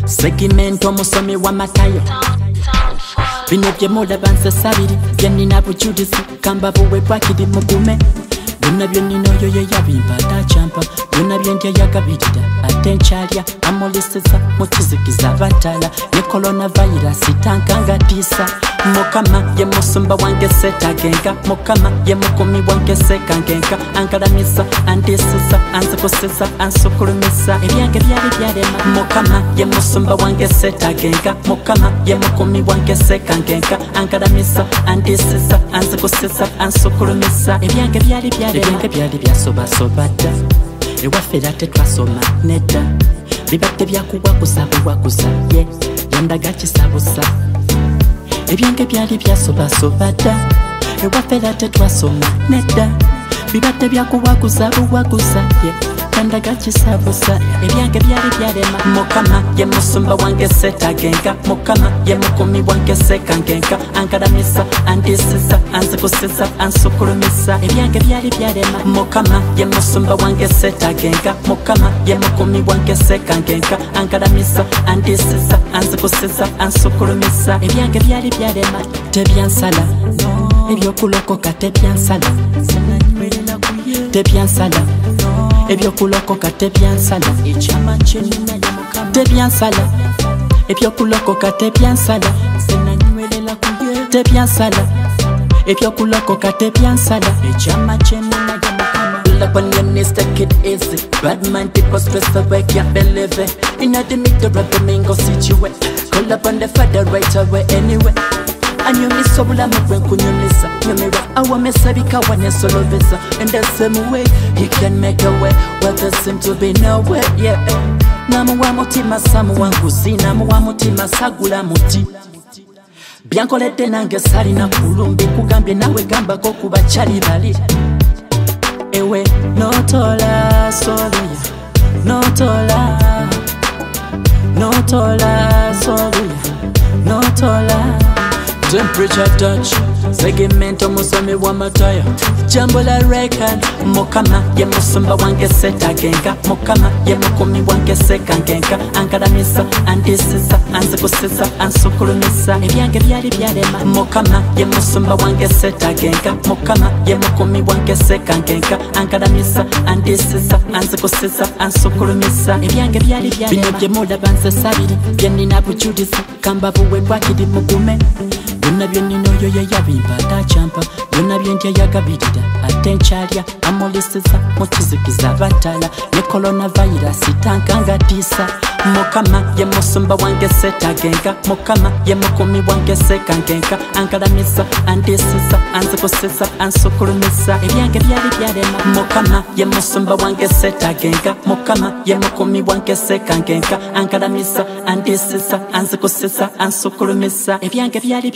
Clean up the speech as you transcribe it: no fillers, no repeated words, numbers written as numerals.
Segimento musomi wa matayo bino bye mulaba nsasabiri bye nina bujulizi kamba buwe bwakiri mugume byonna bye nina oyo ye yabimba atacampa byonna bye ndya yagabirira ate nkyalya amulisiza mu kizikiza batala ne coronavirus tankanga tiisa Mukama ye musumba wange setagenga Mukama ye mukumi wange sekangenga angalamisa andisiza anzikusiza ansukulumisa ebyange byali byalema Mukama ye musumba wange setagenga Mukama ye mukumi wange sekangenga angalamisa andisiza anzikusiza ansukulumisa ebyange byali byalema ebyange byali byasobasobadda ewafera tetwasoma nedda bibadde byakuwaguza buwaguza ye yandaga kisabusa ebyange byali byasobasobadda ewafera tetwasoma nedda bibadde byakuwaguza buwaguza ye yandaga kisabusa ebyange byali byalema Mukama ye musumba wange setagenga Mukama ye mukumi wange sekangenga angalamisa andisiza anzikusiza ansukulumisa ebyange byali byalema Mukama ye musumba wange setagenga Mukama ye mukumi wange sekangenga angalamisa andisiza anzikusiza ansukulumisa ebyange byali byalema tebyansala ebyokulokoka tebyansala tebyansala ebyokulokoka tebyansala ekyama kyenina ya Mukama tebyansala ebyokulokoka tebyansala senanywelela kuye tebyansala ebyokulokoka tebyansala ekyama kyenina ya Mukama pull up on your knees, take it easy bad mind people stress away, can't believe it in the middle of the mingo situate call up on the Father right away anyway anyumisa obulamu bwenkunyumisa nyumira awamesabika wanesolobeza in the same way he can make a way where there seem to be no way yeah namuwa mutima samuwa nguzi namuwa mutima sagula muti byankoledde nange salina kulumbi kugambye nawe gambako ku bakyali bali ewe notola soluya notola notola soluya notola temperature touch segmento musomi wa mataya jambo la record Mukama ye musumba wange setagenga Mukama ye mukumi wange sekangenga angalamisa andisiza anzikusiza ansukulumisa ebyange byali byalema Mukama ye musumba wange setagenga Mukama ye mukumi wange sekangenga angalamisa andisiza anzikusiza ansukulumisa ebyange byali byalema bino bye mulaba nsasabiri bye nina bujulizi kamba buwe bwakiri mugume byonna bye nina oyo ye yabimba atacampa byonna bye ndya yagabirira ate nkyalya amulisiza mu kizikiza batala ne coronavirus tankanga tiisa Mukama ye musumba wange setagenga Mukama ye mukumi wange sekangenga angalamisa andisiza anzikusiza ansukulumisa ebyange byali byalema Mukama ye musumba wange setagenga Mukama ye mukumi wange sekangenga angalamisa andisiza anzikusiza ansukulumisa ebyange byali